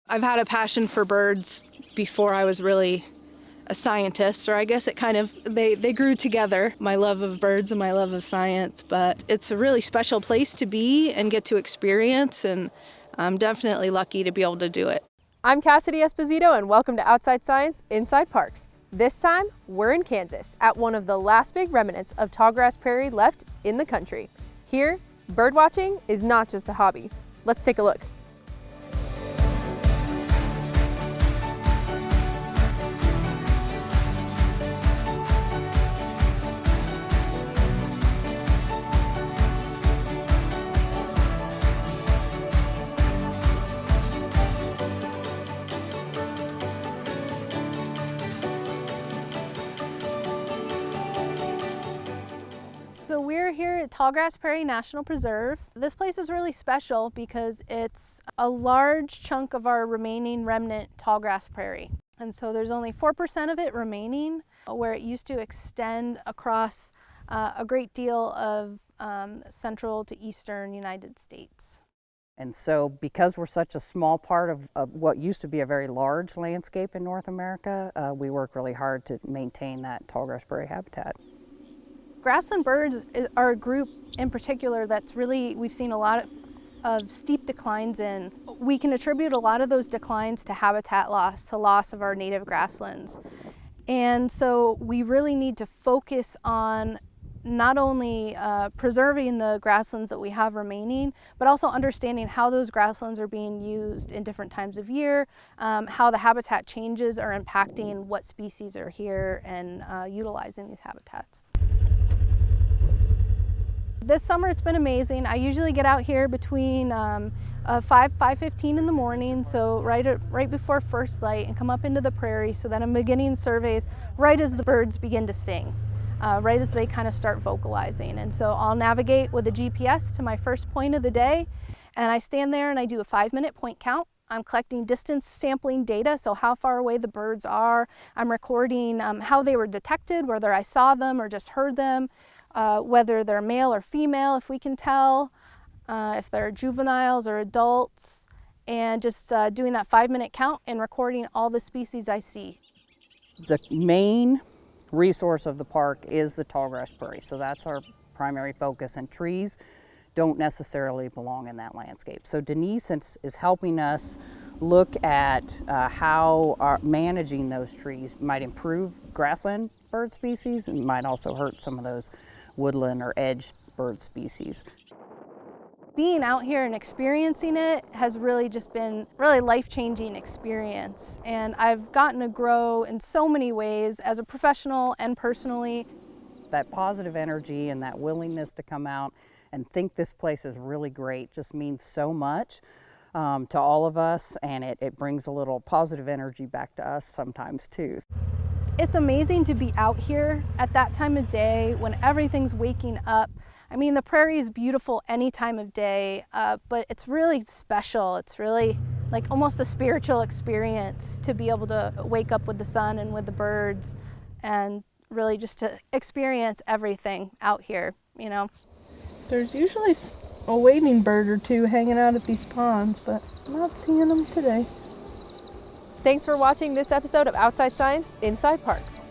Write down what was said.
I've had a passion for birds before I was really a scientist, or I guess it kind of, they grew together, my love of birds and my love of science, but it's a really special place to be and get to experience, and I'm definitely lucky to be able to do it. I'm Cassidy Esposito, and welcome to Outside Science Inside Parks. This time, we're in Kansas at one of the last big remnants of tallgrass prairie left in the country. Here, birdwatching is not just a hobby. Let's take a look. So we're here at Tallgrass Prairie Natural Preserve. This place is really special because it's a large chunk of our remaining remnant tallgrass prairie. And so there's only 4% of it remaining, where it used to extend across a great deal of central to eastern United States. And so because we're such a small part of what used to be a very large landscape in North America, we work really hard to maintain that tallgrass prairie habitat. Grassland birds are a group in particular that's really, we've seen a lot of steep declines in. We can attribute a lot of those declines to habitat loss, to loss of our native grasslands. And so we really need to focus on not only preserving the grasslands that we have remaining, but also understanding how those grasslands are being used in different times of year, how the habitat changes are impacting what species are here and utilizing these habitats. This summer it's been amazing. I usually get out here between 5:15 in the morning, so right before first light, and come up into the prairie so that I'm beginning surveys right as the birds begin to sing, right as they kind of start vocalizing. And so I'll navigate with a GPS to my first point of the day, and I stand there and I do a 5-minute point count. I'm collecting distance sampling data, so how far away the birds are. I'm recording how they were detected, whether I saw them or just heard them. Whether they're male or female, if we can tell, if they're juveniles or adults, and just doing that 5-minute count and recording all the species I see. The main resource of the park is the tallgrass prairie, so that's our primary focus, and trees don't necessarily belong in that landscape. So Denise is helping us look at how managing those trees might improve grassland bird species and might also hurt some of those woodland or edge bird species. Being out here and experiencing it has really just been really life-changing experience, and I've gotten to grow in so many ways as a professional and personally. That positive energy and that willingness to come out and think this place is really great just means so much to all of us, and it brings a little positive energy back to us sometimes too. It's amazing to be out here at that time of day when everything's waking up. I mean, the prairie is beautiful any time of day, but it's really special. It's really like almost a spiritual experience to be able to wake up with the sun and with the birds, and really just to experience everything out here, you know. There's usually a wading bird or two hanging out at these ponds, but I'm not seeing them today. Thanks for watching this episode of Outside Science Inside Parks.